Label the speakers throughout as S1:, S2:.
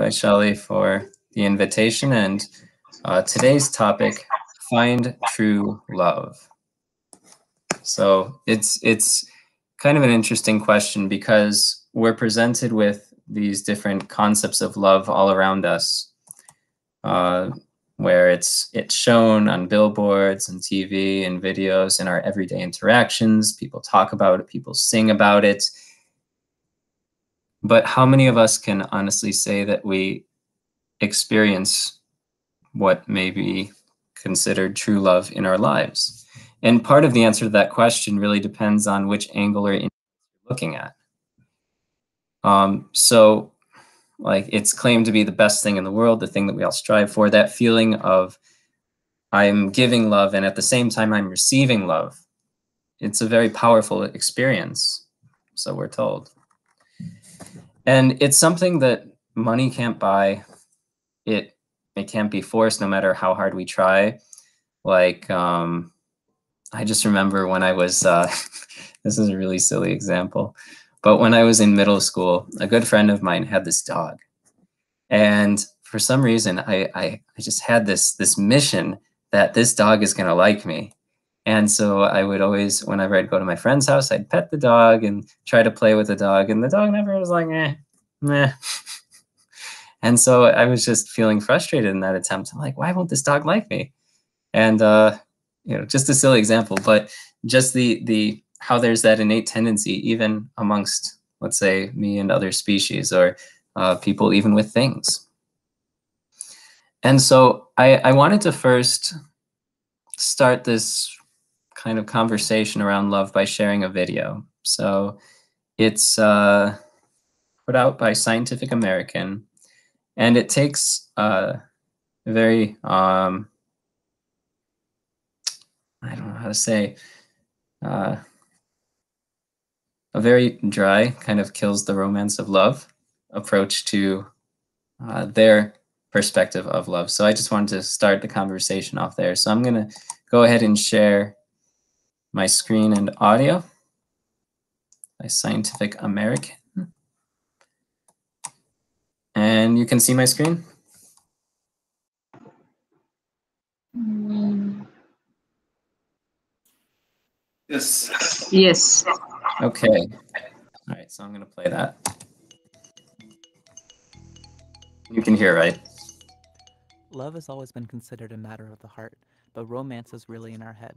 S1: Vaishali, for the invitation. And today's topic, find true love. So it's kind of an interesting question because we're presented with these different concepts of love all around us, where it's shown on billboards and TV and videos in our everyday interactions. People talk about it, people sing about it. But how many of us can honestly say that we experience what may be considered true love in our lives? And part of the answer to that question really depends on which angle you're looking at. So like it's claimed to be the best thing in the world, the thing that we all strive for, that feeling of I'm giving love and at the same time I'm receiving love. It's a very powerful experience, so we're told. And it's something that money can't buy. It can't be forced no matter how hard we try. Like, I just remember when I was, this is a really silly example, but when I was in middle school, a good friend of mine had this dog. And for some reason, I just had this mission that this dog is gonna like me. And so I would always, whenever I'd go to my friend's house, I'd pet the dog and try to play with the dog. And the dog never was like, meh. And so I was just feeling frustrated in that attempt. I'm like, why won't this dog like me? And, just a silly example, but just the how there's that innate tendency, even amongst, let's say, me and other species or people, even with things. And so I wanted to first start this kind of conversation around love by sharing a video. So it's put out by Scientific American, and it takes a very, I don't know how to say, a very dry, kind of kills the romance of love approach to their perspective of love. So I just wanted to start the conversation off there. So I'm going to go ahead and share my screen and audio by Scientific American. And you can see my screen?
S2: Yes.
S3: Yes.
S1: Okay. All right, so I'm going to play that. You can hear, right?
S4: Love has always been considered a matter of the heart, but romance is really in our head.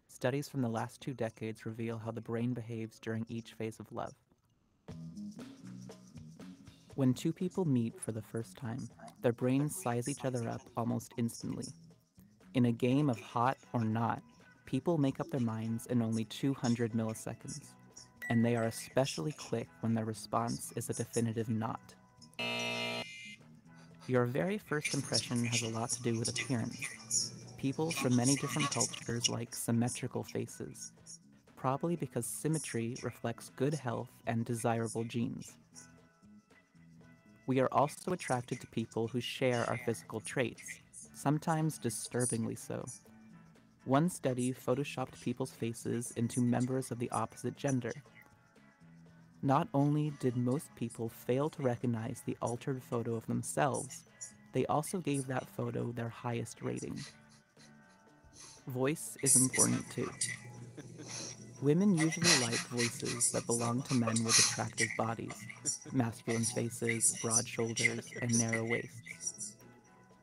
S4: Studies from the last 2 decades reveal how the brain behaves during each phase of love. When 2 people meet for the first time, their brains size each other up almost instantly. In a game of hot or not, people make up their minds in only 200 milliseconds, and they are especially quick when their response is a definitive not. Your very first impression has a lot to do with appearance. People from many different cultures like symmetrical faces, probably because symmetry reflects good health and desirable genes. We are also attracted to people who share our physical traits, sometimes disturbingly so. One study photoshopped people's faces into members of the opposite gender. Not only did most people fail to recognize the altered photo of themselves, they also gave that photo their highest rating. Voice is important too. Women usually like voices that belong to men with attractive bodies, masculine faces, broad shoulders, and narrow waists.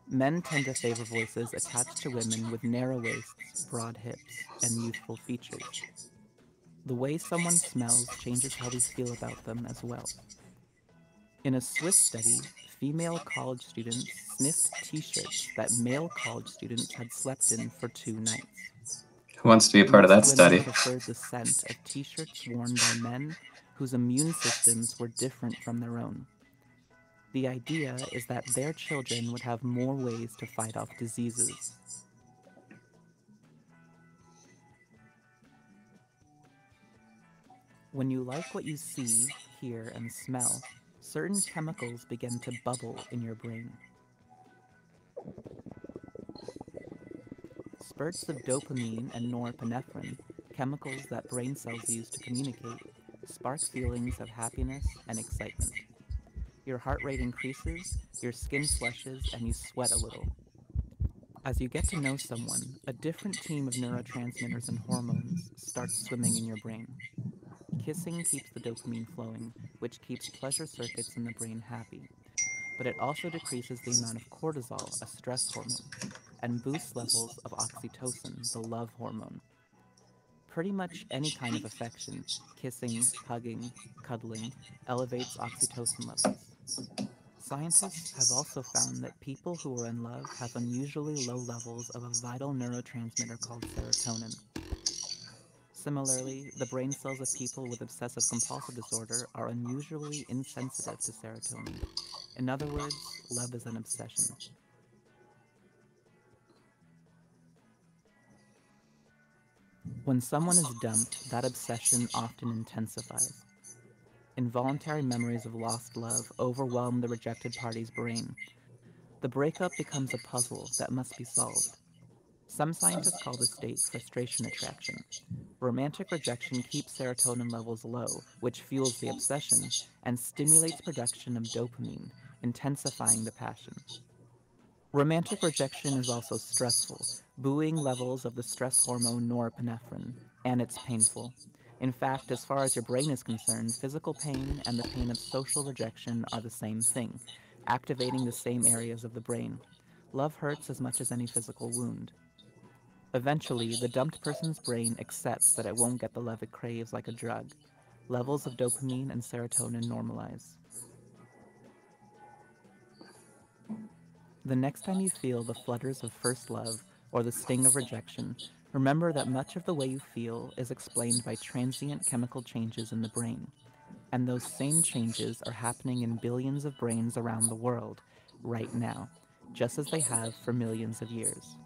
S4: Men tend to favor voices attached to women with narrow waists, broad hips, and youthful features. The way someone smells changes how we feel about them as well. In a Swiss study, female college students sniffed t-shirts that male college students had slept in for 2 nights.
S1: Who wants to be a part of that study?
S4: Most women preferred the scent of t-shirts worn by men whose immune systems were different from their own. The idea is that their children would have more ways to fight off diseases. When you like what you see, hear, and smell, certain chemicals begin to bubble in your brain. Spurts of dopamine and norepinephrine, chemicals that brain cells use to communicate, spark feelings of happiness and excitement. Your heart rate increases, your skin flushes, and you sweat a little. As you get to know someone, a different team of neurotransmitters and hormones starts swimming in your brain. Kissing keeps the dopamine flowing, which keeps pleasure circuits in the brain happy. But it also decreases the amount of cortisol, a stress hormone, and boosts levels of oxytocin, the love hormone. Pretty much any kind of affection, kissing, hugging, cuddling, elevates oxytocin levels. Scientists have also found that people who are in love have unusually low levels of a vital neurotransmitter called serotonin. Similarly, the brain cells of people with obsessive compulsive disorder are unusually insensitive to serotonin. In other words, love is an obsession. When someone is dumped, that obsession often intensifies. Involuntary memories of lost love overwhelm the rejected party's brain. The breakup becomes a puzzle that must be solved. Some scientists call this state frustration attraction. Romantic rejection keeps serotonin levels low, which fuels the obsession, and stimulates production of dopamine, intensifying the passion. Romantic rejection is also stressful, buoying levels of the stress hormone norepinephrine, and it's painful. In fact, as far as your brain is concerned, physical pain and the pain of social rejection are the same thing, activating the same areas of the brain. Love hurts as much as any physical wound. Eventually, the dumped person's brain accepts that it won't get the love it craves like a drug. Levels of dopamine and serotonin normalize. The next time you feel the flutters of first love or the sting of rejection, remember that much of the way you feel is explained by transient chemical changes in the brain. And those same changes are happening in billions of brains around the world, right now, just as they have for millions of years.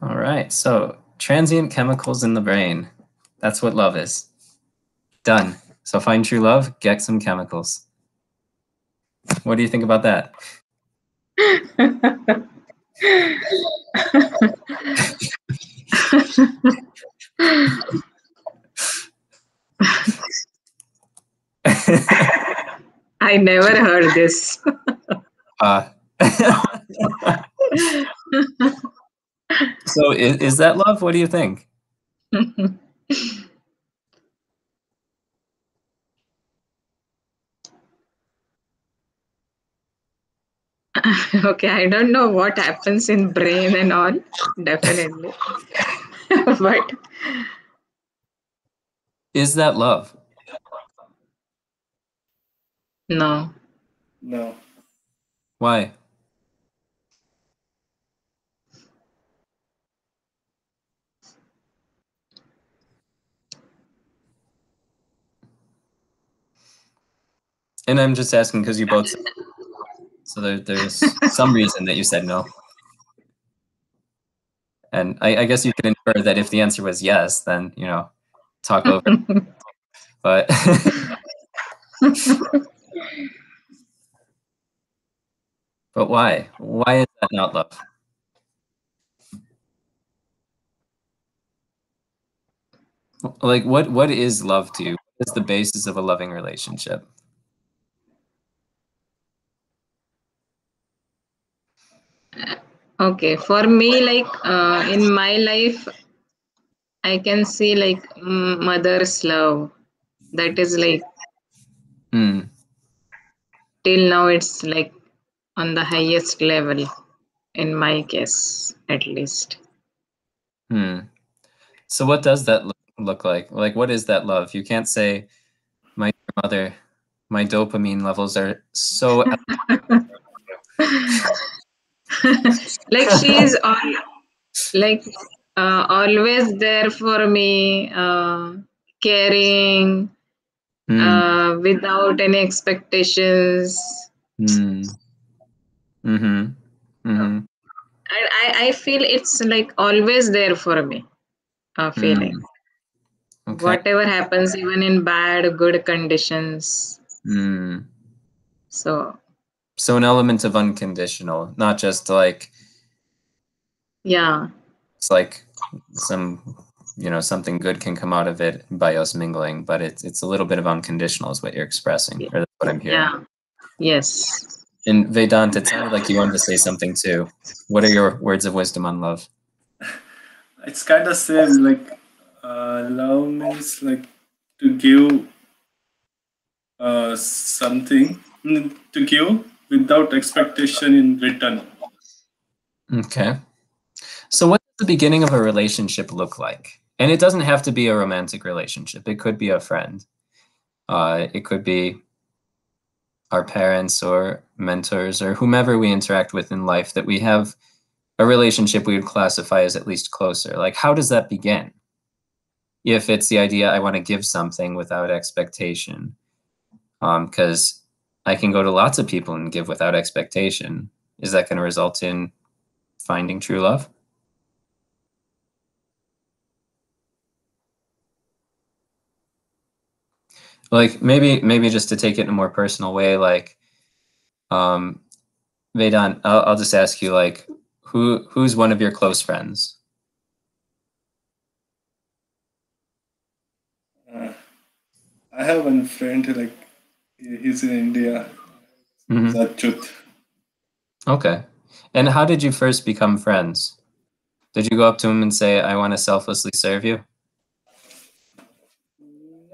S1: All right, so transient chemicals in the brain. That's what love is. Done. So find true love, get some chemicals. What do you think about that?
S3: I never heard this.
S1: So is that love? What do you think?
S3: Okay, I don't know what happens in brain and all, definitely. But
S1: Is that love?
S3: no.
S2: No.
S1: Why? And I'm just asking because you both said, so there's some reason that you said no. And I guess you could infer that if the answer was yes, then, you know, talk over. But but why? Why is that not love? Like what is love to you? What is the basis of a loving relationship?
S3: Okay, for me, like in my life, I can see like mother's love. That is like
S1: Hmm.
S3: till now, it's like on the highest level, in my case, at least.
S1: Hmm. So what does that look like? Like what is that love? You can't say my mother, my dopamine levels are so
S3: Like she is all like always there for me, caring,
S1: Hmm.
S3: without any expectations.
S1: Hmm. Mm-hmm. Mm-hmm.
S3: I feel it's like always there for me, feeling.
S1: Hmm. Okay.
S3: Whatever happens, even in bad, good conditions.
S1: Hmm.
S3: So,
S1: So an element of unconditional, not just like
S3: yeah.
S1: it's like something good can come out of it by us mingling, but it's a little bit of unconditional is what you're expressing, or that's what I'm hearing.
S3: Yeah. Yes.
S1: And Vedant, it sounded like you wanted to say something too. What are your words of wisdom on love?
S2: It's kind of same. Like love means like to give something, to give without expectation in return.
S1: Okay. So what does the beginning of a relationship look like? And it doesn't have to be a romantic relationship. It could be a friend. It could be our parents or mentors or whomever we interact with in life, that we have a relationship we would classify as at least closer. Like, how does that begin? If it's the idea I want to give something without expectation, because I can go to lots of people and give without expectation, is that going to result in finding true love? Like maybe just to take it in a more personal way, like Vedant, I'll just ask you, like, who's one of your close friends?
S2: I have one friend, like he's in India.
S1: Mhm.
S2: Achut.
S1: Okay. And how did you first become friends? Did you go up to him and say, I want to selflessly serve you?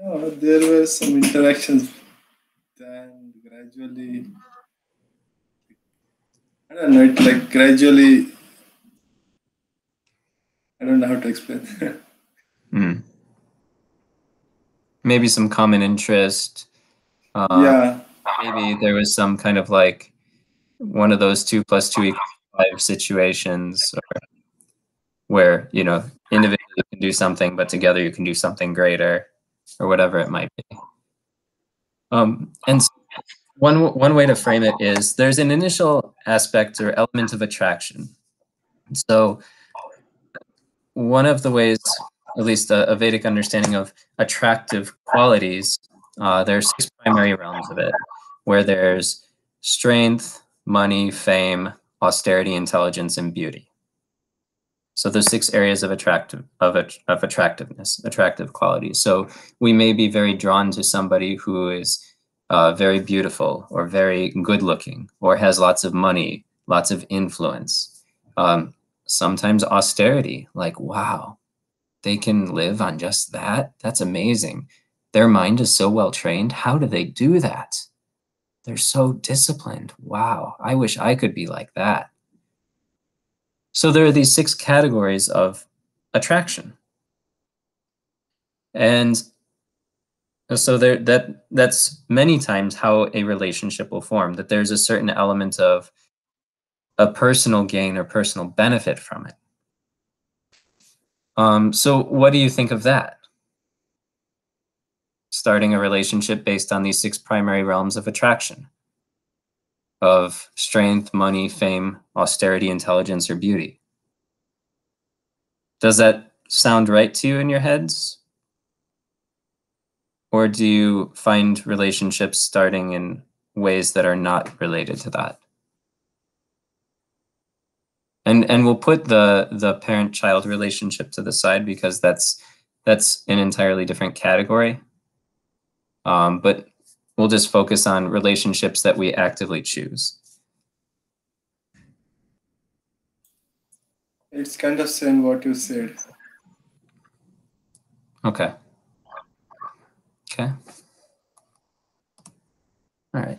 S2: No, there were some interactions. Then gradually, I don't know. It like gradually, I don't know how to explain.
S1: Hmm. Maybe some common interest.
S2: Yeah,
S1: Maybe there was some kind of like one of those 2 + 2 = 5 situations, where, individually you can do something, but together you can do something greater, or whatever it might be. And so one way to frame it is there's an initial aspect or element of attraction. So one of the ways, at least a Vedic understanding of attractive qualities, there are 6 primary realms of it, where there's strength, money, fame, austerity, intelligence, and beauty. So there's 6 areas of attractiveness, attractive qualities. So we may be very drawn to somebody who is very beautiful or very good looking or has lots of money, lots of influence. Sometimes austerity, like, wow, they can live on just that? That's amazing. Their mind is so well trained. How do they do that? They're so disciplined. Wow, I wish I could be like that. So there are these 6 categories of attraction. And so that's many times how a relationship will form, that there's a certain element of a personal gain or personal benefit from it. So what do you think of that? Starting a relationship based on these 6 primary realms of attraction, of strength, money, fame, austerity, intelligence, or beauty. Does that sound right to you in your heads? Or do you find relationships starting in ways that are not related to that? And we'll put the parent-child relationship to the side, because that's an entirely different category. But we'll just focus on relationships that we actively choose.
S2: it's kind of same what you said.
S1: Okay. Okay. All right.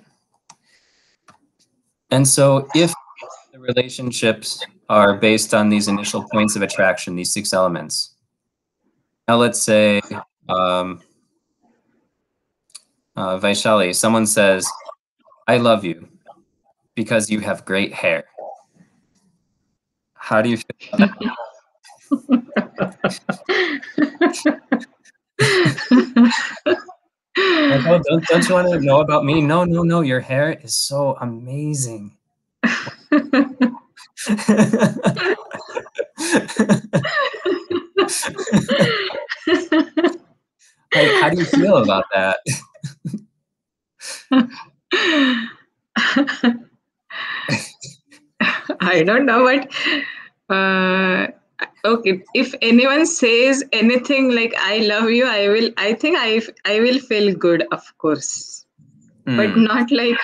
S1: And so if the relationships are based on these initial points of attraction, these 6 elements, now let's say, Vaishali, someone says, I love you because you have great hair. How do you feel about that? Like, oh, don't you want to know about me? No, your hair is so amazing. Like, how do you feel about that?
S3: I don't know, but okay, if anyone says anything like I love you, I think I will feel good, of course, but not like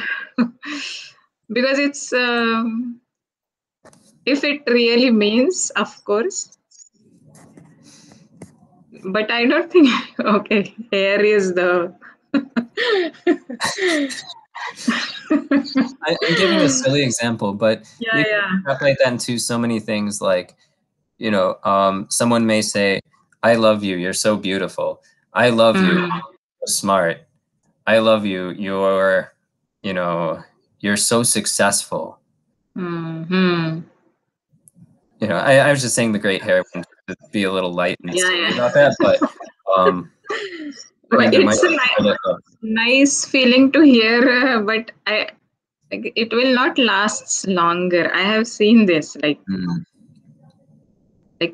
S3: because it's if it really means, of course, but I don't think okay, here is the
S1: I'm giving a silly example, but
S3: yeah,
S1: you can
S3: yeah.
S1: extrapolate that into so many things. Like, you know, someone may say, "I love you. You're so beautiful. I love you.
S3: Mm.
S1: You're so smart. I love you. You're, you know, you're so successful."
S3: Mm-hmm.
S1: You know, I was just saying the great hair to be a little light and
S3: Yeah,
S1: silly
S3: yeah.
S1: about that, but I
S3: But
S1: mean, there might
S3: it's a
S1: be a bit of,
S3: nice feeling to hear, but like, it will not last longer. I have seen this. Like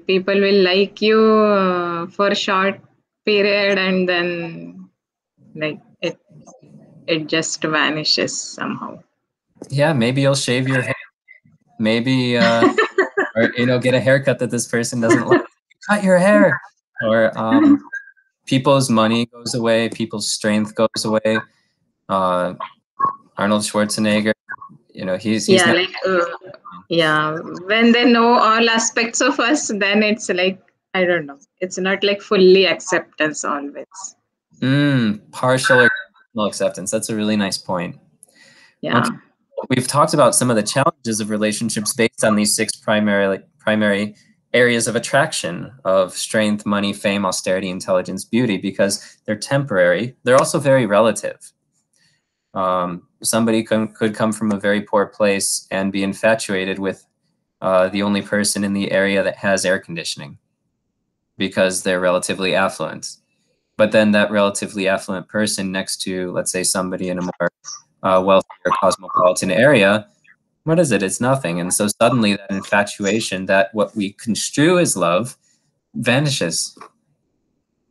S3: people will like you for a short period, and then like it just vanishes somehow.
S1: yeah, maybe you'll shave your hair. Maybe, or, you know, get a haircut that this person doesn't like. Cut your hair. Or people's money goes away. People's strength goes away. Arnold Schwarzenegger, you know, he's
S3: Yeah,
S1: not.
S3: like yeah, when they know all aspects of us, then it's like I don't know. It's not like fully acceptance always.
S1: Partial or conditional acceptance. That's a really nice point.
S3: Yeah.
S1: Okay. We've talked about some of the challenges of relationships based on these six primary areas of attraction of strength, money, fame, austerity, intelligence, beauty, because they're temporary. They're also very relative. Somebody could come from a very poor place and be infatuated with the only person in the area that has air conditioning because they're relatively affluent. But then that relatively affluent person next to, let's say, somebody in a more wealthier cosmopolitan area, what is it? It's nothing. And so suddenly that infatuation, that what we construe as love, vanishes.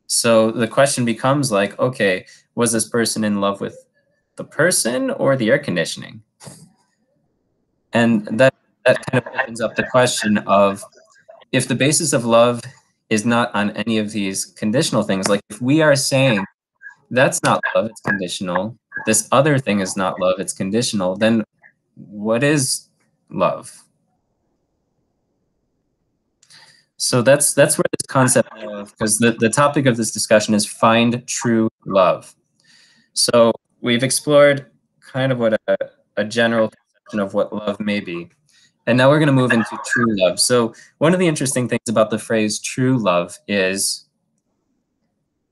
S1: So the question becomes like, okay, was this person in love with the person or the air conditioning? And that kind of opens up the question of, if the basis of love is not on any of these conditional things, like if we are saying that's not love, it's conditional, this other thing is not love, it's conditional, then what is love? So that's where this concept of, because the topic of this discussion is find true love. So we've explored kind of what a general conception of what love may be. And now we're going to move into true love. So one of the interesting things about the phrase true love is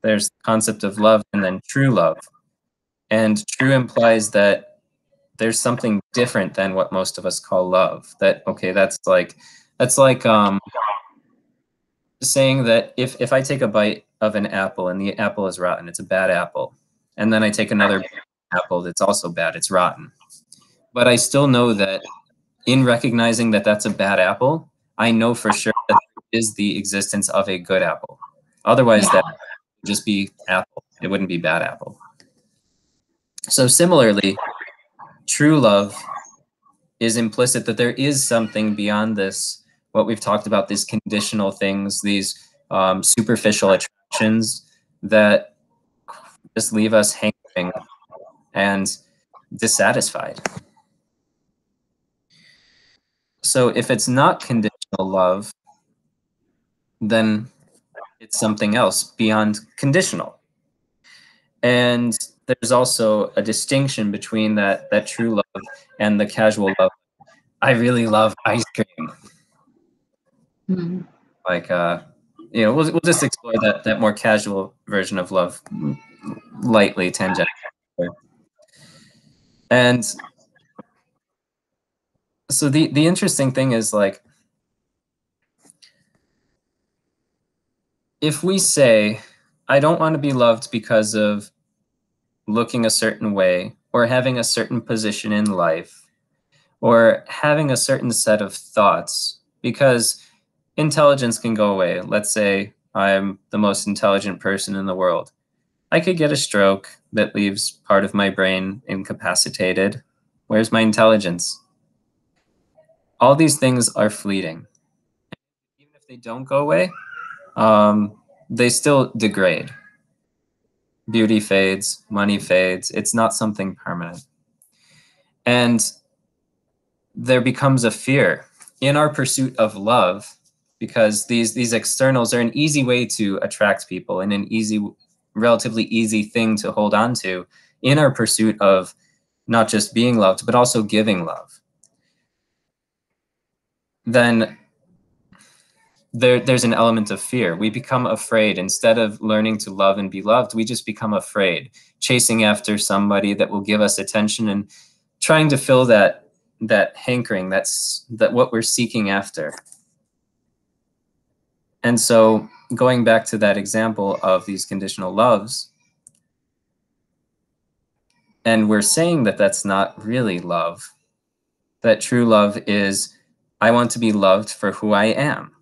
S1: there's the concept of love and then true love. And true implies that there's something different than what most of us call love. That, okay, that's like saying that if I take a bite of an apple and the apple is rotten, it's a bad apple. And then I take another apple that's also bad, it's rotten. But I still know that in recognizing that that's a bad apple, I know for sure that there is the existence of a good apple. Otherwise, that would just be apple. It wouldn't be bad apple. So similarly, true love is implicit that there is something beyond this, what we've talked about, these conditional things, these superficial attractions that just leave us hanging and dissatisfied. So if it's not conditional love, then it's something else beyond conditional. And there's also a distinction between that true love and the casual love. I really love ice cream. Like, you know, we'll just explore that more casual version of love, lightly tangential. And so the interesting thing is, like, if we say, I don't want to be loved because of looking a certain way or having a certain position in life or having a certain set of thoughts, because intelligence can go away. Let's say I'm the most intelligent person in the world. I could get a stroke that leaves part of my brain incapacitated. Where's my intelligence? All these things are fleeting. Even if if they don't go away, they still degrade. Beauty fades, money fades. It's not something permanent. And there becomes a fear in our pursuit of love, because these externals are an easy way to attract people and an relatively easy thing to hold on to in our pursuit of not just being loved, but also giving love. Then there's an element of fear. We become afraid. Instead of learning to love and be loved, we just become afraid, chasing after somebody that will give us attention and trying to fill that hankering, that what we're seeking after. And so going back to that example of these conditional loves, and we're saying that that's not really love, that true love is, I want to be loved for who I am.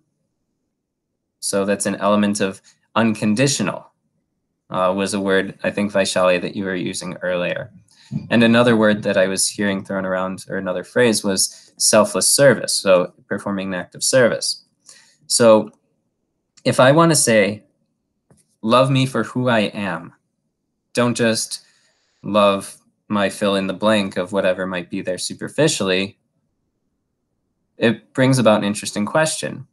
S1: So that's an element of unconditional, was a word, I think, Vaishali, that you were using earlier. And another word that I was hearing thrown around, or another phrase, was selfless service, so performing an act of service. So if I want to say, love me for who I am, don't just love my fill in the blank of whatever might be there superficially, it brings about an interesting question.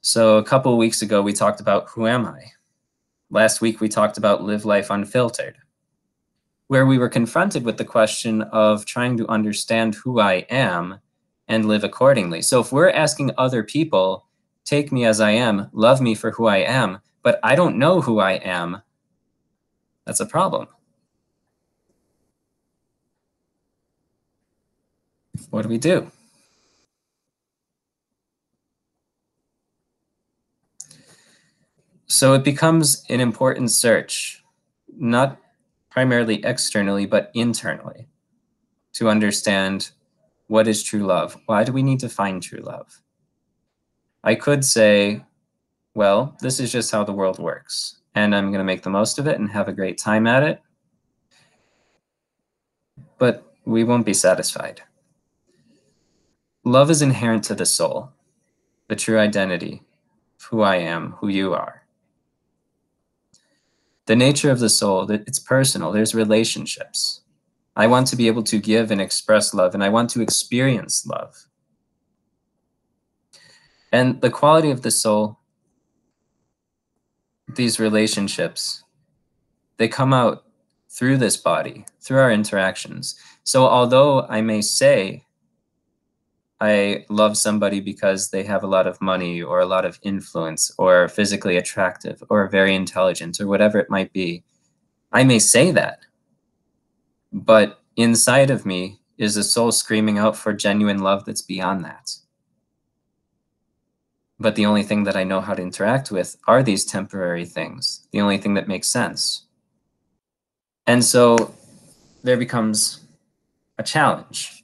S1: So a couple of weeks ago, we talked about who am I? Last week, we talked about live life unfiltered, where we were confronted with the question of trying to understand who I am and live accordingly. So if we're asking other people, take me as I am, love me for who I am, but I don't know who I am, that's a problem. What do we do? So it becomes an important search, not primarily externally, but internally, to understand what is true love. Why do we need to find true love? I could say, well, this is just how the world works, and I'm going to make the most of it and have a great time at it. But we won't be satisfied. Love is inherent to the soul, the true identity of who I am, who you are. The nature of the soul, it's personal. There's relationships. I want to be able to give and express love, and I want to experience love. And the quality of the soul, these relationships, they come out through this body, through our interactions. So although I may say I love somebody because they have a lot of money or a lot of influence or are physically attractive or very intelligent or whatever it might be, I may say that. But inside of me is a soul screaming out for genuine love that's beyond that. But the only thing that I know how to interact with are these temporary things, the only thing that makes sense. And so there becomes a challenge.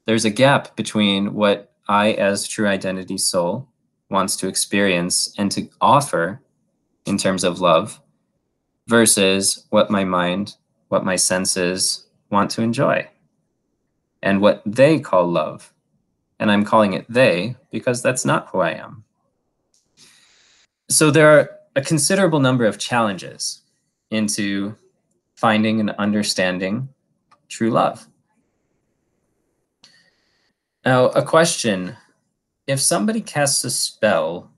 S1: There's a gap between what I, as true identity soul, wants to experience and to offer in terms of love versus what my mind, what my senses want to enjoy, and what they call love. And I'm calling it they because that's not who I am. So there are a considerable number of challenges into finding and understanding true love. Now, a question, if somebody casts a spell,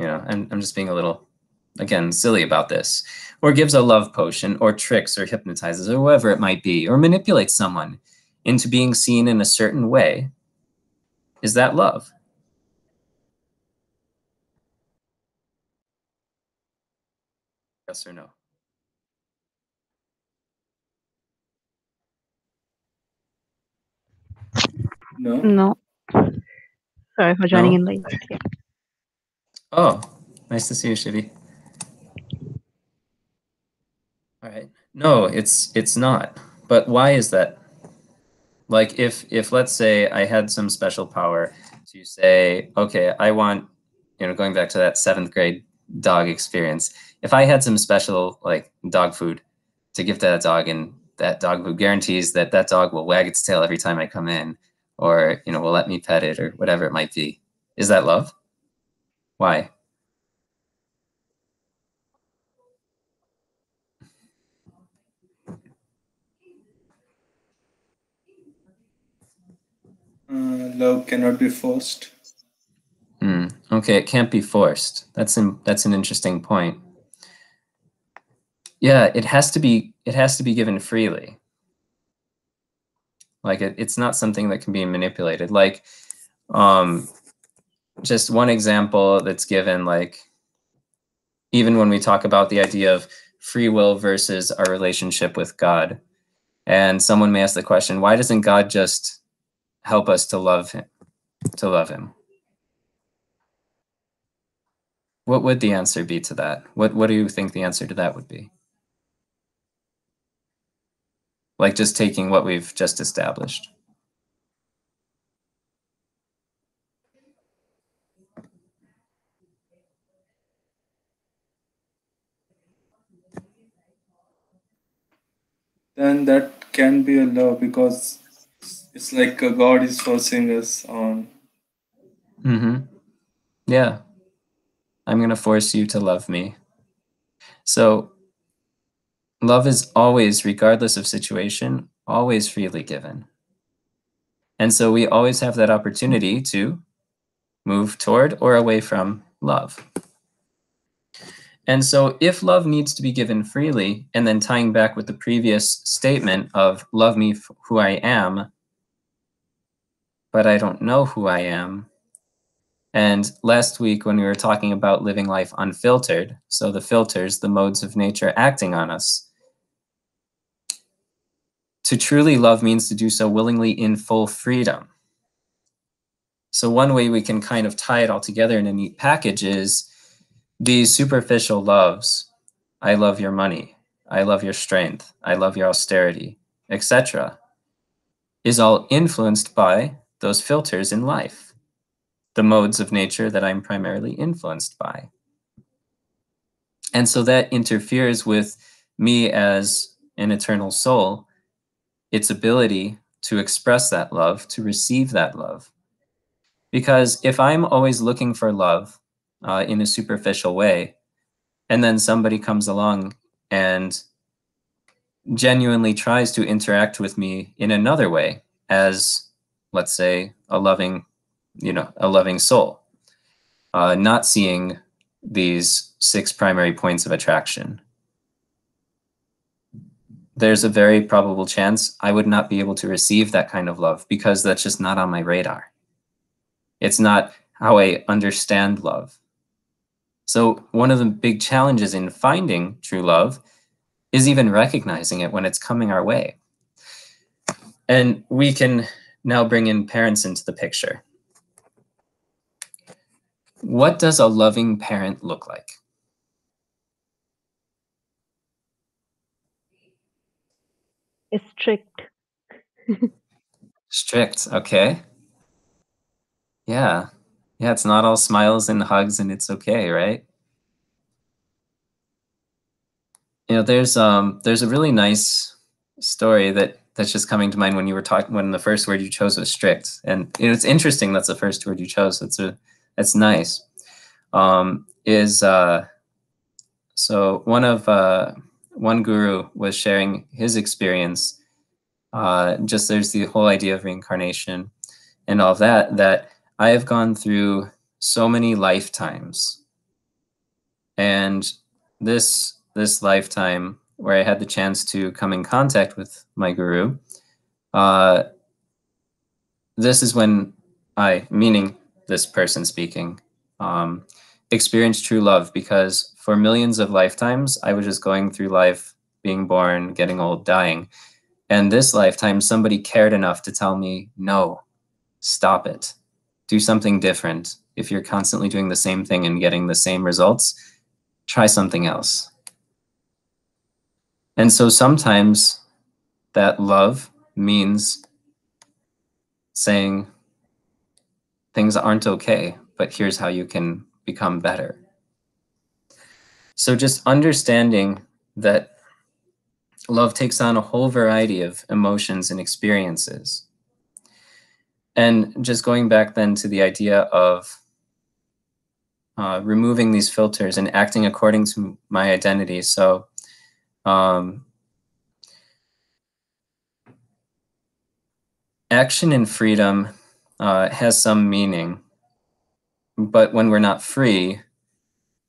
S1: and I'm just being a little, again, silly about this, or gives a love potion, or tricks, or hypnotizes, or whatever it might be, or manipulates someone into being seen in a certain way, is that love? Yes or no?
S2: No.
S5: No. Sorry for joining
S1: No?
S5: in late. Yeah.
S1: Oh, nice to see you, Shivi. All right. No, it's not. But why is that? Like if let's say I had some special power to say, okay, I want, going back to that 7th grade dog experience, if I had some special like dog food to give to that dog, and that dog food guarantees that that dog will wag its tail every time I come in, or will let me pet it or whatever it might be, Is that love? Why?
S2: Love cannot be forced.
S1: Okay, it can't be forced. That's an interesting point. Yeah, it has to be given freely. Like it's not something that can be manipulated. Like just one example that's given, like even when we talk about the idea of free will versus our relationship with God, and someone may ask the question, why doesn't God just help us to love him? What would the answer be to that? What do you think the answer to that would be? Like just taking what we've just established.
S2: Then that can be a love, because it's like God is forcing us on.
S1: Yeah. I'm going to force you to love me. So love is always, regardless of situation, always freely given. And so we always have that opportunity to move toward or away from love. And so if love needs to be given freely, and then tying back with the previous statement of love me for who I am, but I don't know who I am. And last week when we were talking about living life unfiltered, so the filters, the modes of nature acting on us, to truly love means to do so willingly in full freedom. So one way we can kind of tie it all together in a neat package is these superficial loves. I love your money. I love your strength. I love your austerity, etc. is all influenced by those filters in life, the modes of nature that I'm primarily influenced by. And so that interferes with me as an eternal soul, its ability to express that love, to receive that love. Because if I'm always looking for love in a superficial way, and then somebody comes along and genuinely tries to interact with me in another way as, let's say, a loving soul, not seeing these 6 primary points of attraction, there's a very probable chance I would not be able to receive that kind of love, because that's just not on my radar. It's not how I understand love. So one of the big challenges in finding true love is even recognizing it when it's coming our way. And we can now bring in parents into the picture. What does a loving parent look like?
S5: It's strict.
S1: Strict, okay. Yeah, it's not all smiles and hugs and it's okay, right? You know, there's a really nice story that's just coming to mind when you were talking, when the first word you chose was strict. And it's interesting that's the first word you chose. That's nice. So one guru was sharing his experience. Just there's the whole idea of reincarnation and all of that I have gone through so many lifetimes. And this lifetime where I had the chance to come in contact with my guru, this is when I, meaning this person speaking, experienced true love, because for millions of lifetimes, I was just going through life, being born, getting old, dying. And this lifetime, somebody cared enough to tell me, no, stop it. Do something different. If you're constantly doing the same thing and getting the same results, try something else. And so sometimes that love means saying things aren't okay, but here's how you can become better. So just understanding that love takes on a whole variety of emotions and experiences. And just going back then to the idea of removing these filters and acting according to my identity. So action in freedom has some meaning, but when we're not free,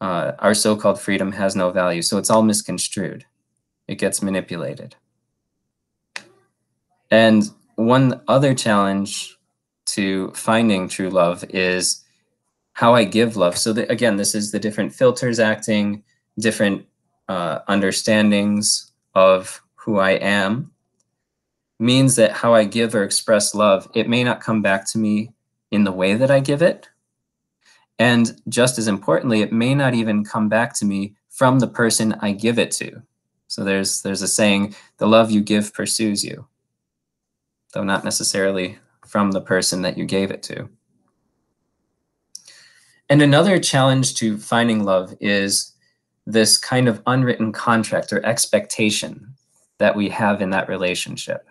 S1: our so-called freedom has no value. So it's all misconstrued. It gets manipulated. And one other challenge to finding true love is how I give love. So again, this is the different filters acting, different understandings of who I am, means that how I give or express love, it may not come back to me in the way that I give it. And just as importantly, it may not even come back to me from the person I give it to. So there's a saying, the love you give pursues you, though not necessarily from the person that you gave it to. And another challenge to finding love is this kind of unwritten contract or expectation that we have in that relationship.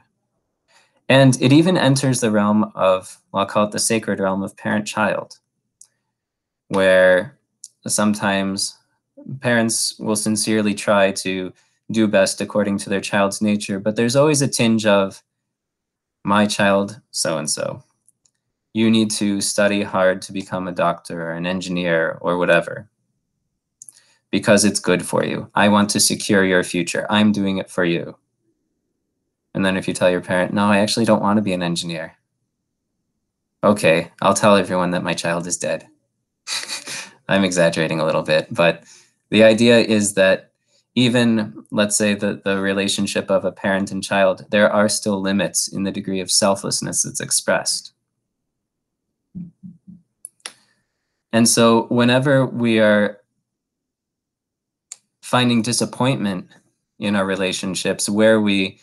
S1: And it even enters the realm of, well, I'll call it the sacred realm of parent-child, where sometimes parents will sincerely try to do best according to their child's nature, but there's always a tinge of, my child so-and-so, you need to study hard to become a doctor or an engineer or whatever, because it's good for you. I want to secure your future. I'm doing it for you. And then if you tell your parent, no, I actually don't want to be an engineer. Okay, I'll tell everyone that my child is dead. I'm exaggerating a little bit, but the idea is that even, let's say, the relationship of a parent and child, there are still limits in the degree of selflessness that's expressed. And so whenever we are finding disappointment in our relationships, where we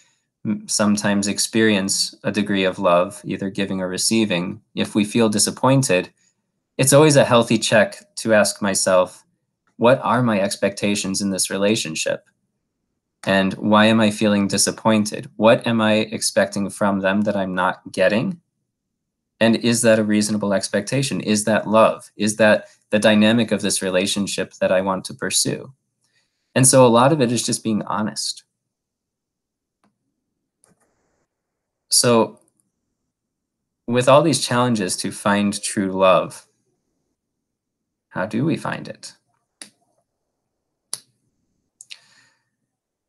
S1: sometimes experience a degree of love, either giving or receiving, if we feel disappointed, it's always a healthy check to ask myself, what are my expectations in this relationship? And why am I feeling disappointed? What am I expecting from them that I'm not getting? And is that a reasonable expectation? Is that love? Is that the dynamic of this relationship that I want to pursue? And so a lot of it is just being honest. So with all these challenges to find true love, how do we find it?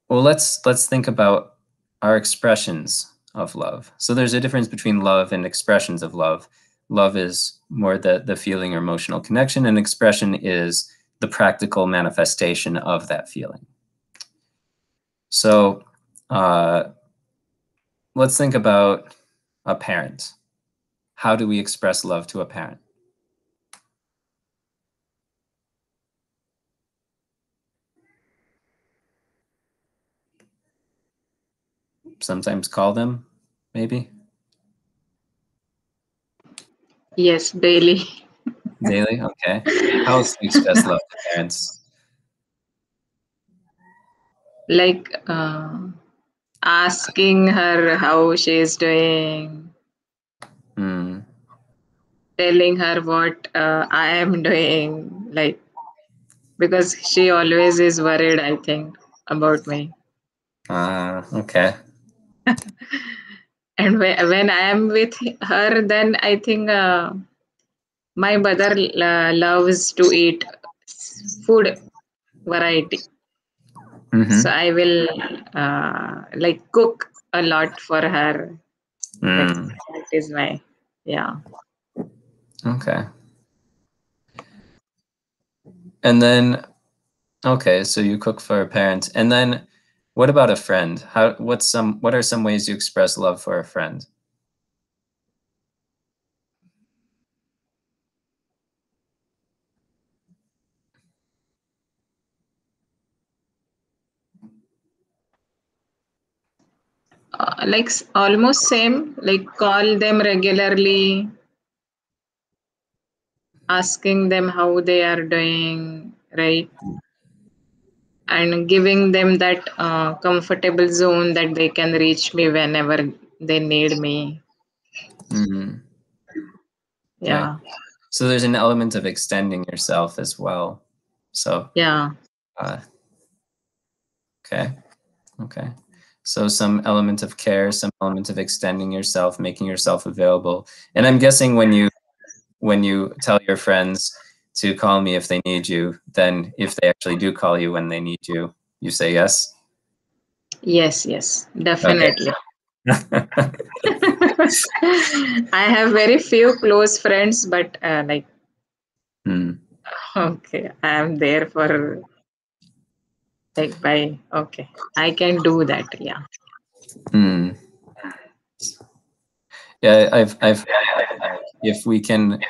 S1: Well, let's think about our expressions of love. So there's a difference between love and expressions of love. Love is more the feeling or emotional connection, and expression is the practical manifestation of that feeling. So let's think about a parent. How do we express love to a parent? Sometimes call them, maybe?
S3: Yes, daily.
S1: Daily? Okay. How else do you express love to parents?
S3: Like asking her how she is doing, telling her what I am doing, like, because she always is worried, I think, about me.
S1: Okay.
S3: And when I am with her, then I think my mother loves to eat food variety. So I will like cook a lot for her. That is my, yeah.
S1: Okay. And then, okay, so you cook for a parent. And then what about a friend? What are some ways you express love for a friend?
S3: Like almost same, like call them regularly, asking them how they are doing, right? And giving them that comfortable zone that they can reach me whenever they need me.
S1: Mm-hmm.
S3: Yeah.
S1: So there's an element of extending yourself as well. So
S3: Yeah.
S1: Okay. So some element of care, some element of extending yourself, making yourself available. And I'm guessing when you tell your friends to call me if they need you, then if they actually do call you when they need you, you say yes?
S3: Yes, definitely.
S1: Okay.
S3: I have very few close friends, but like, okay, I am there for like okay, I can do that. Yeah.
S1: Yeah, I've if we can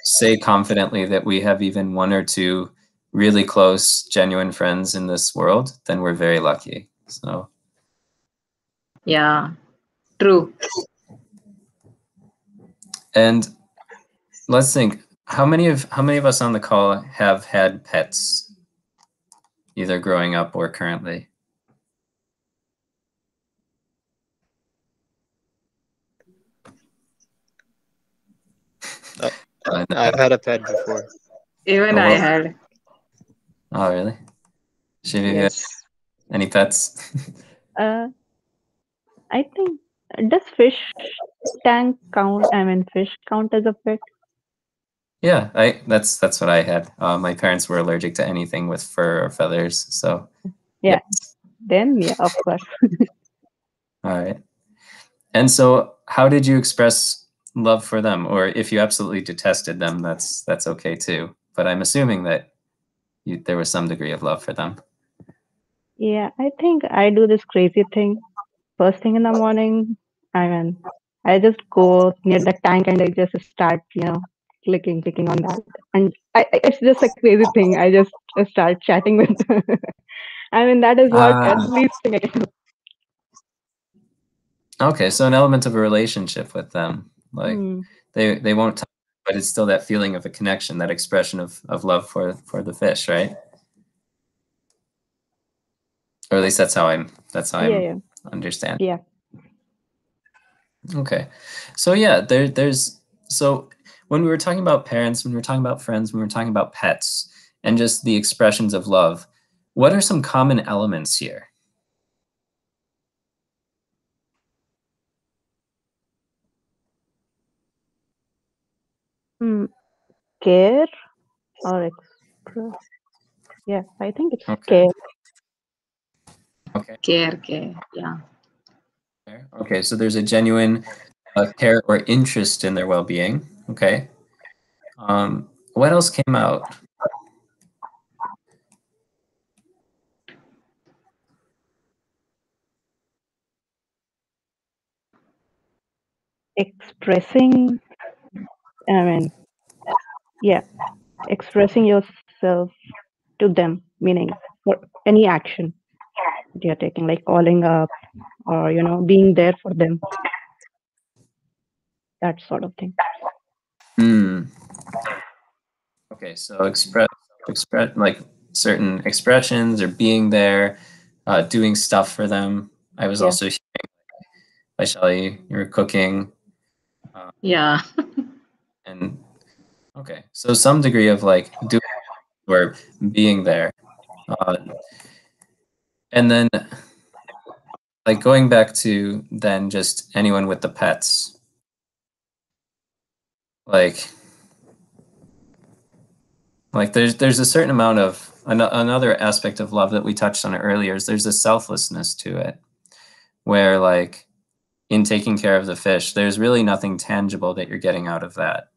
S1: say confidently that we have even one or two really close, genuine friends in this world, then we're very lucky. So
S3: Yeah, true.
S1: And let's think, how many of us on the call have had pets, either growing up or currently?
S6: I've had a pet before.
S3: Even I had.
S1: Oh, really? Shivi,
S3: Yes.
S1: any pets?
S5: I think, does fish tank count? I mean, fish count as a pet?
S1: Yeah, that's what I had. My parents were allergic to anything with fur or feathers, so
S5: Yeah.
S1: yes.
S5: Then, yeah, of course.
S1: All right. And so how did you express love for them? Or if you absolutely detested them, that's okay too. But I'm assuming that there was some degree of love for them.
S5: Yeah, I think I do this crazy thing. First thing in the morning, I mean, I just go near the tank and I just start, clicking on that. And it's just a crazy thing. I just start chatting with them. I mean, that is what at least thing I can do.
S1: Okay, so an element of a relationship with them. Like they won't talk, but it's still that feeling of a connection, that expression of love for the fish, right? Or at least that's how I'm understand.
S5: Yeah.
S1: Okay. So yeah, there's so when we were talking about parents, when we were talking about friends, when we were talking about pets and just the expressions of love, what are some common elements here?
S5: Care or express? Yeah, I think it's
S1: Okay.
S5: care.
S1: Okay.
S3: Care. Yeah.
S1: Okay, so there's a genuine care or interest in their well-being. Okay. What else came out?
S5: Expressing, I mean, yeah, expressing yourself to them, meaning for any action that you're taking, like calling up or, being there for them, that sort of thing.
S1: Okay, so express like certain expressions or being there, doing stuff for them. I was also hearing by Shelley, you were cooking.
S3: Yeah.
S1: And okay, so some degree of like doing or being there. And then like going back to then just anyone with the pets. Like there's a certain amount of another aspect of love that we touched on earlier is there's a selflessness to it, where like in taking care of the fish, there's really nothing tangible that you're getting out of that.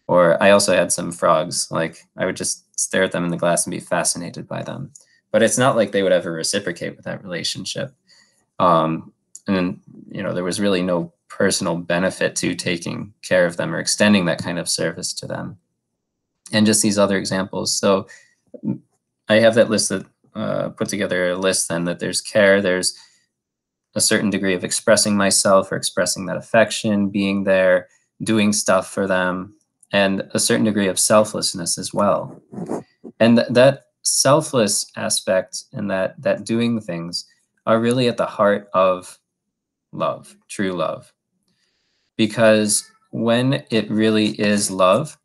S1: Or I also had some frogs, like I would just stare at them in the glass and be fascinated by them. But it's not like they would ever reciprocate with that relationship. And there was really no personal benefit to taking care of them or extending that kind of service to them. And just these other examples. So I have that list that put together a list then that there's care, there's a certain degree of expressing myself or expressing that affection, being there, doing stuff for them, and a certain degree of selflessness as well. And that selfless aspect and that doing things are really at the heart of love, true love. Because when it really is love,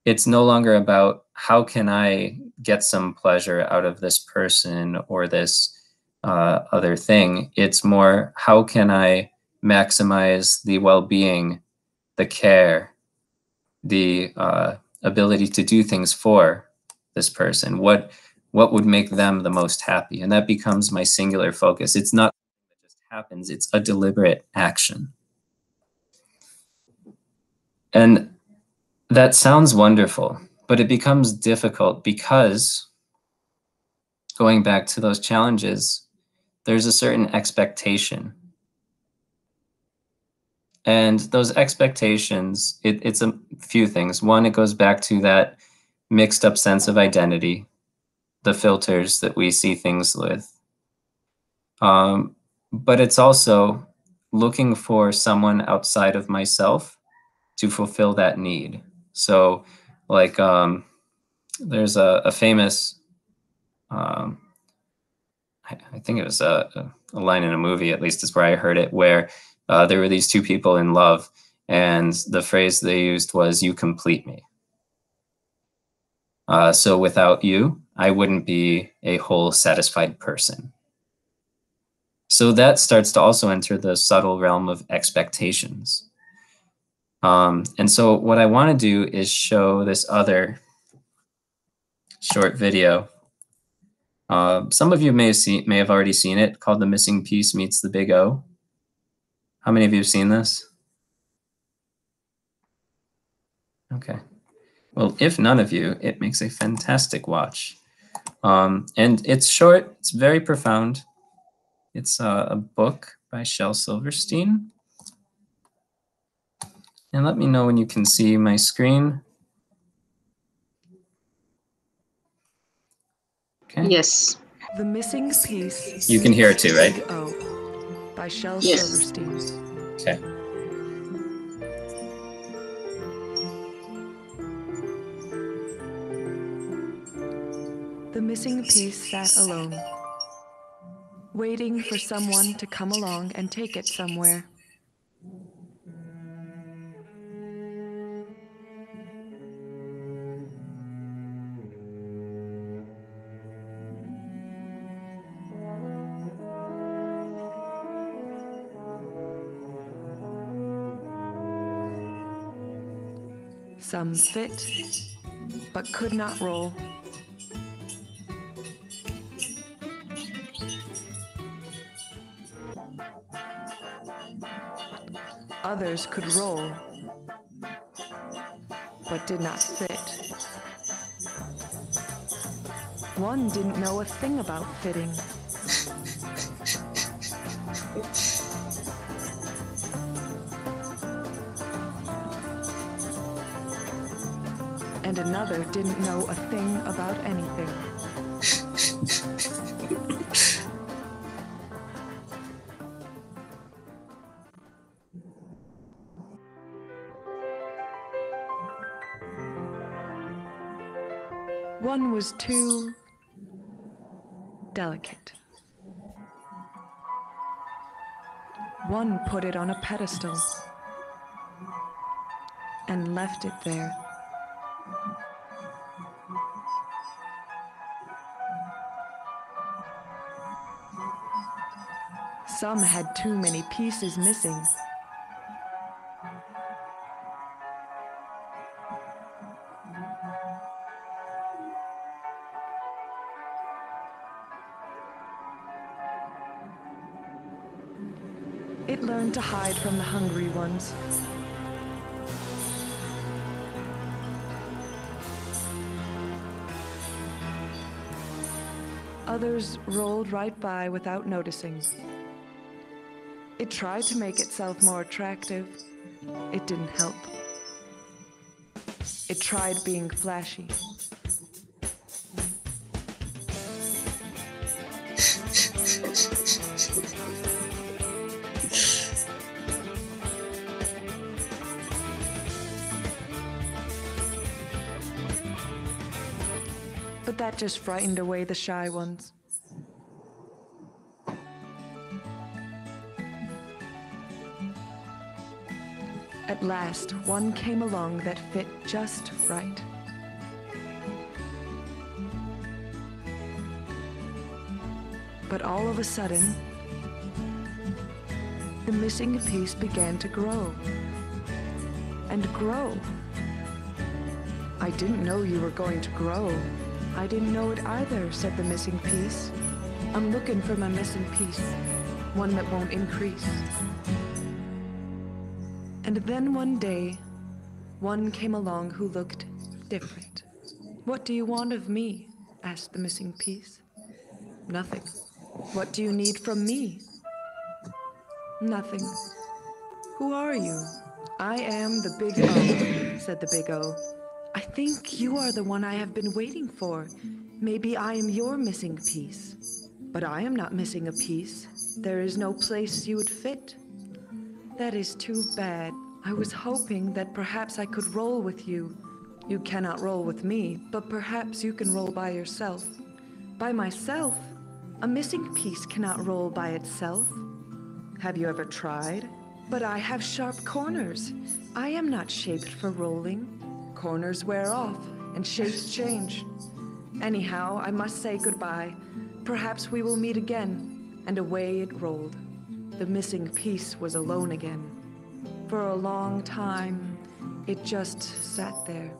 S1: it's no longer about how can I get some pleasure out of this person or this other thing. It's more how can I maximize the well-being, the care, the ability to do things for this person. What would make them the most happy? And that becomes my singular focus. It's not something that just happens, it's a deliberate action. And that sounds wonderful, but it becomes difficult because, going back to those challenges, there's a certain expectation. And those expectations, it's a few things. One, it goes back to that mixed up sense of identity, the filters that we see things with. But it's also looking for someone outside of myself to fulfill that need. So like there's a famous, I think it was a line in a movie, at least is where I heard it, where there were these two people in love, and the phrase they used was, "You complete me." So without you, I wouldn't be a whole, satisfied person. So that starts to also enter the subtle realm of expectations. And so what I want to do is show this other short video. Some of you may have already seen it, called "The Missing Piece Meets the Big O." How many of you have seen this? Okay. Well, if none of you, it makes a fantastic watch. And it's short, it's very profound. It's a book by Shel Silverstein. And let me know when you can see my screen. Okay.
S3: Yes.
S7: The Missing Piece.
S1: You can hear it too, right?
S7: Big O by Shel
S3: Yes.
S7: Silverstein.
S1: Okay.
S7: The missing piece sat alone, waiting for someone to come along and take it somewhere. Some fit, but could not roll. Others could roll, but did not fit. One didn't know a thing about fitting. And another didn't know a thing about anything. One was too delicate. One put it on a pedestal and left it there. Some had too many pieces missing. It learned to hide from the hungry ones. Others rolled right by without noticing. It tried to make itself more attractive. It didn't help. It tried being flashy. But that just frightened away the shy ones. At last, one came along that fit just right. But all of a sudden, the missing piece began to grow and grow. I didn't know you were going to grow. I didn't know it either, said the missing piece. I'm looking for my missing piece, one that won't increase. And then one day, one came along who looked different. What do you want of me? Asked the missing piece. Nothing. What do you need from me? Nothing. Who are you? I am the Big O, said the Big O. I think you are the one I have been waiting for. Maybe I am your missing piece. But I am not missing a piece. There is no place you would fit. That is too bad. I was hoping that perhaps I could roll with you. You cannot roll with me, but perhaps you can roll by yourself. By myself? A missing piece cannot roll by itself. Have you ever tried? But I have sharp corners. I am not shaped for rolling. Corners wear off, and shapes change. Anyhow, I must say goodbye. Perhaps we will meet again. And away it rolled. The missing piece was alone again. For a long time, it just sat there.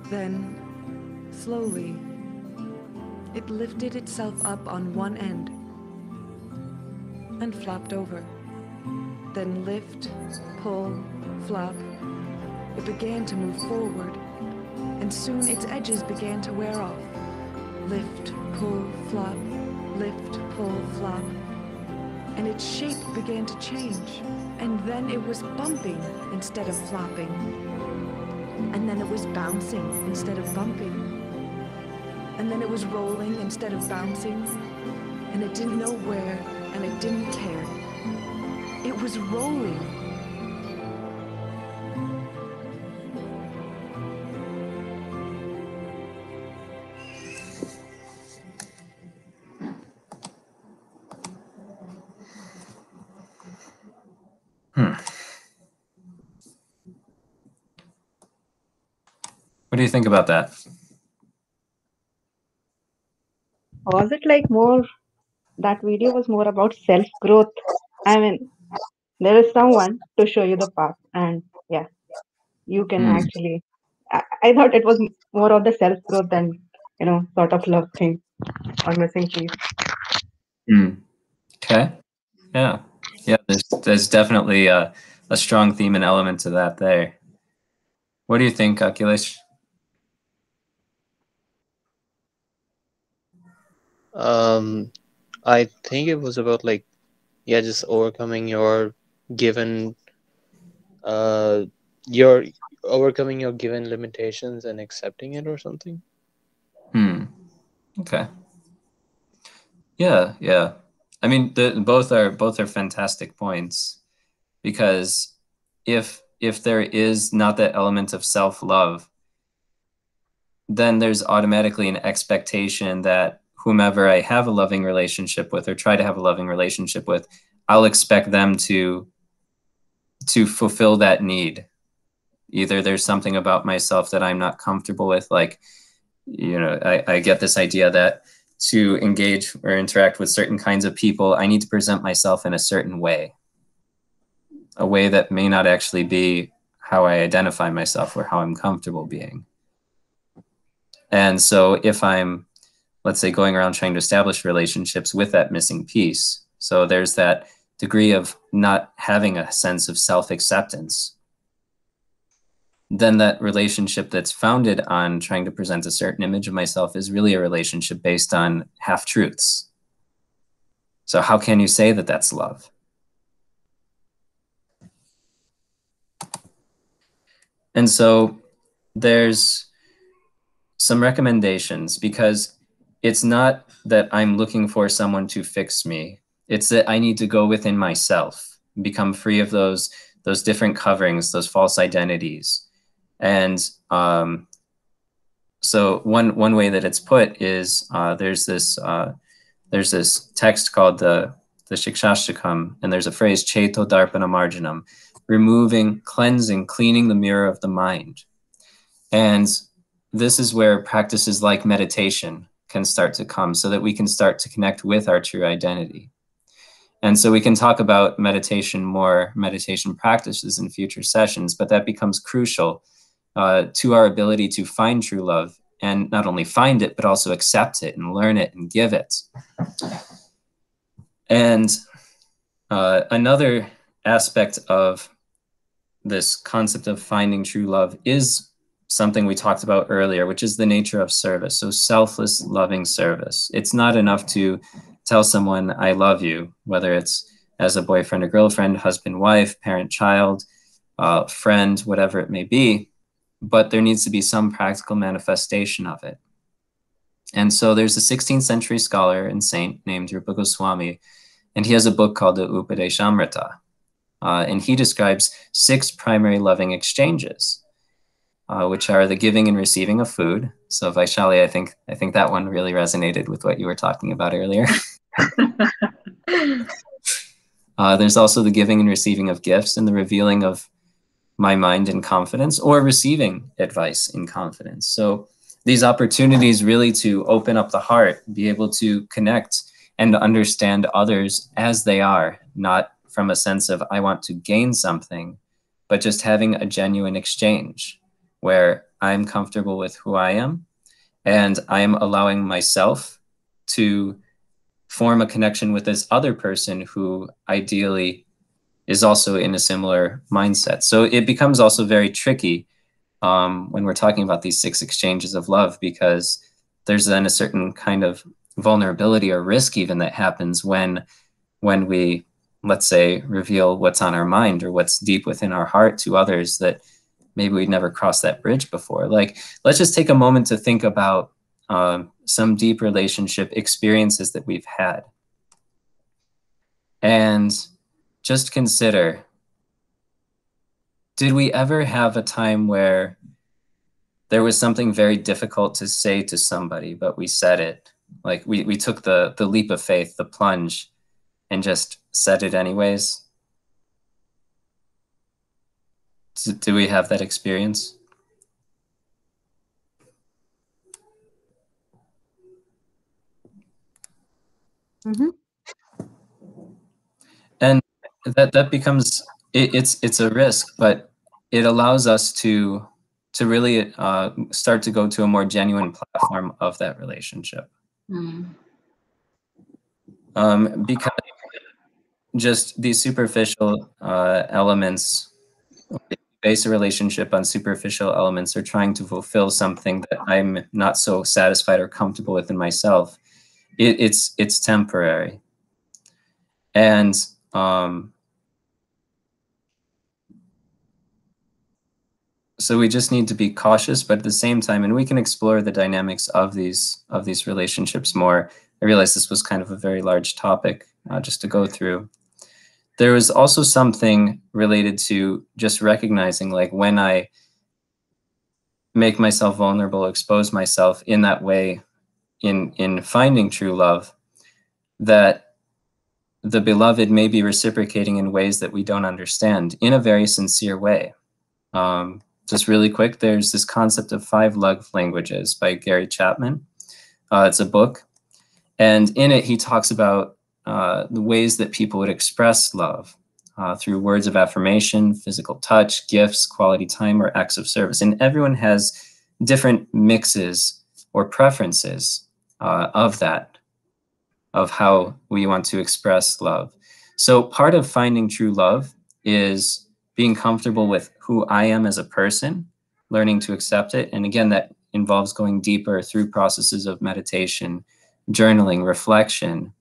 S7: Then, slowly, it lifted itself up on one end and flopped over. Then lift, pull, flop. It began to move forward, and soon its edges began to wear off. Lift, pull, flop, lift, pull, flop. And its shape began to change. And then it was bumping instead of flopping. And then it was bouncing instead of bumping. And then it was rolling instead of bouncing. And it didn't know where, and it didn't care. It was rolling.
S1: What do you think about that?
S5: Was it like more, that video was more about self-growth? I mean, there is someone to show you the path, and yeah, you can actually. I thought it was more of the self-growth than, sort of love thing or missing piece.
S1: Okay. Yeah. Yeah. There's definitely a strong theme and element to that there. What do you think, Akhilesh?
S6: I think it was about like, yeah, just overcoming your given, your overcoming your given limitations and accepting it or something.
S1: Okay. Yeah, yeah. I mean, both are fantastic points, because if there is not that element of self-love, then there's automatically an expectation that whomever I have a loving relationship with or try to have a loving relationship with, I'll expect them to fulfill that need. Either there's something about myself that I'm not comfortable with, like, I get this idea that to engage or interact with certain kinds of people, I need to present myself in a certain way, a way that may not actually be how I identify myself or how I'm comfortable being. And so if I'm, let's say, going around trying to establish relationships with that missing piece, so there's that degree of not having a sense of self-acceptance, then that relationship that's founded on trying to present a certain image of myself is really a relationship based on half-truths. So how can you say that that's love? And so there's some recommendations, because it's not that I'm looking for someone to fix me. It's that I need to go within myself, become free of those different coverings, those false identities. And so one way that it's put is there's this text called the Shikshashtakam, and there's a phrase, Cheto Darpana Marjanam, removing, cleansing, cleaning the mirror of the mind. And this is where practices like meditation can start to come, so that we can start to connect with our true identity. And so we can talk about meditation practices in future sessions, but that becomes crucial to our ability to find true love, and not only find it, but also accept it and learn it and give it. And another aspect of this concept of finding true love is something we talked about earlier, which is the nature of service. So selfless, loving service. It's not enough to tell someone, I love you, whether it's as a boyfriend or girlfriend, husband, wife, parent, child, friend, whatever it may be, but there needs to be some practical manifestation of it. And so there's a 16th century scholar and saint named Rupa Goswami, and he has a book called the Upadeshamrita. And he describes 6 primary loving exchanges, which are the giving and receiving of food. So Vaishali, I think that one really resonated with what you were talking about earlier. There's also the giving and receiving of gifts, and the revealing of my mind in confidence, or receiving advice in confidence. So these opportunities really to open up the heart, be able to connect and understand others as they are, not from a sense of I want to gain something, but just having a genuine exchange where I'm comfortable with who I am, and I am allowing myself to form a connection with this other person who ideally is also in a similar mindset. So it becomes also very tricky when we're talking about these 6 exchanges of love, because there's then a certain kind of vulnerability or risk even that happens when we, let's say, reveal what's on our mind or what's deep within our heart to others that maybe we'd never crossed that bridge before. Like, let's just take a moment to think about some deep relationship experiences that we've had. And just consider, did we ever have a time where there was something very difficult to say to somebody, but we said it? Like we took the leap of faith, the plunge, and just said it anyways? Do we have that experience?
S5: Mm-hmm.
S1: And that becomes, it's a risk, but it allows us to really start to go to a more genuine platform of that relationship. Because just these superficial elements, base a relationship on superficial elements, or trying to fulfill something that I'm not so satisfied or comfortable with in myself, it's temporary. And so we just need to be cautious, but at the same time, and we can explore the dynamics of these relationships more. I realize this was kind of a very large topic just to go through. There was also something related to just recognizing, like, when I make myself vulnerable, expose myself in that way, in finding true love, that the beloved may be reciprocating in ways that we don't understand in a very sincere way. Just really quick, there's this concept of 5 love languages by Gary Chapman. It's a book, and in it he talks about the ways that people would express love through words of affirmation, physical touch, gifts, quality time, or acts of service. And everyone has different mixes or preferences of that, of how we want to express love. So part of finding true love is being comfortable with who I am as a person, learning to accept it. And again, that involves going deeper through processes of meditation, journaling, reflection,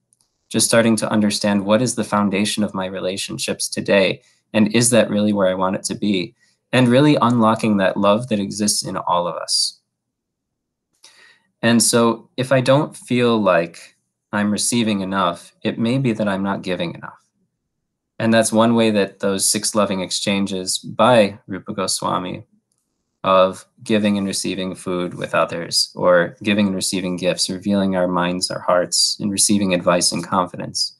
S1: just starting to understand what is the foundation of my relationships today, and is that really where I want it to be? And really unlocking that love that exists in all of us. And so if I don't feel like I'm receiving enough, it may be that I'm not giving enough. And that's one way that those 6 loving exchanges by Rupa Goswami, of giving and receiving food with others, or giving and receiving gifts, revealing our minds, our hearts, and receiving advice and confidence,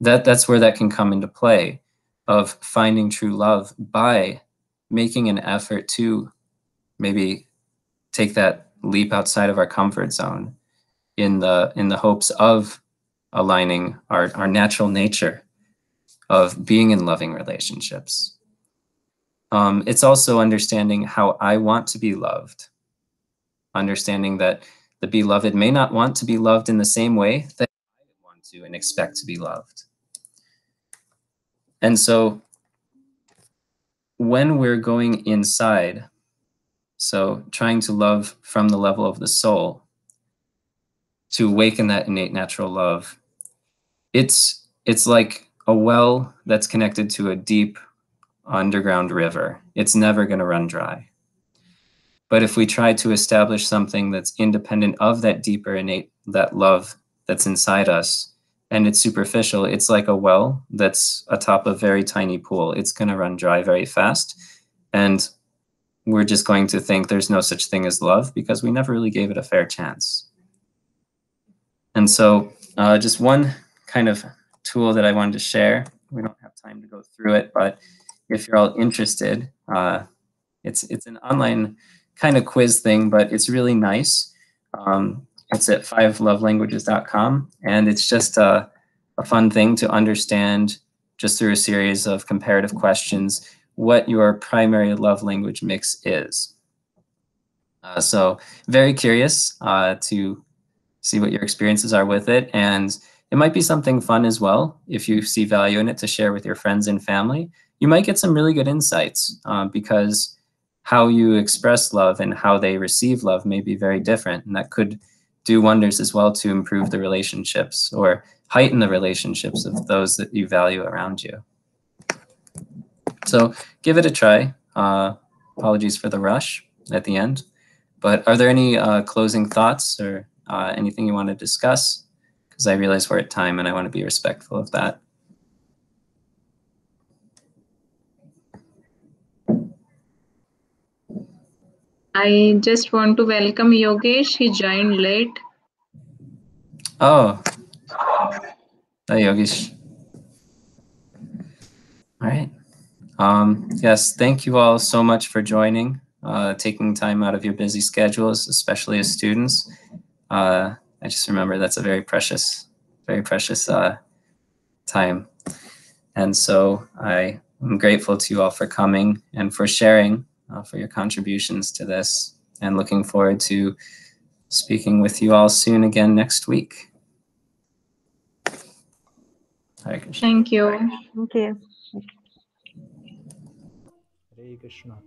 S1: that's where that can come into play, of finding true love by making an effort to maybe take that leap outside of our comfort zone in the hopes of aligning our natural nature of being in loving relationships. It's also understanding how I want to be loved, understanding that the beloved may not want to be loved in the same way that I want to and expect to be loved. And so when we're going inside, so trying to love from the level of the soul, to awaken that innate natural love, it's like a well that's connected to a deep underground river. It's never going to run dry. But if we try to establish something that's independent of that deeper innate, that love that's inside us, and it's superficial, it's like a well that's atop a very tiny pool. It's going to run dry very fast. And we're just going to think there's no such thing as love because we never really gave it a fair chance. And so just one kind of tool that I wanted to share. We don't have time to go through it, but if you're all interested, it's an online kind of quiz thing, but it's really nice. It's at 5lovelanguages.com, and it's just a fun thing to understand just through a series of comparative questions what your primary love language mix is. So very curious to see what your experiences are with it, and it might be something fun as well if you see value in it to share with your friends and family. You might get some really good insights because how you express love and how they receive love may be very different, and that could do wonders as well to improve the relationships or heighten the relationships of those that you value around you. So give it a try. Apologies for the rush at the end, but are there any closing thoughts or anything you want to discuss? Because I realize we're at time and I want to be respectful of that.
S3: I just want to welcome Yogesh. He joined late.
S1: Oh, hi Yogesh. All right. Yes, thank you all so much for joining, taking time out of your busy schedules, especially as students. I just remember that's a very precious time. And so I am grateful to you all for coming and for sharing, for your contributions to this, and looking forward to speaking with you all soon again next week. Hare Krishna.
S3: Thank you.
S5: Okay.
S8: Hare Krishna.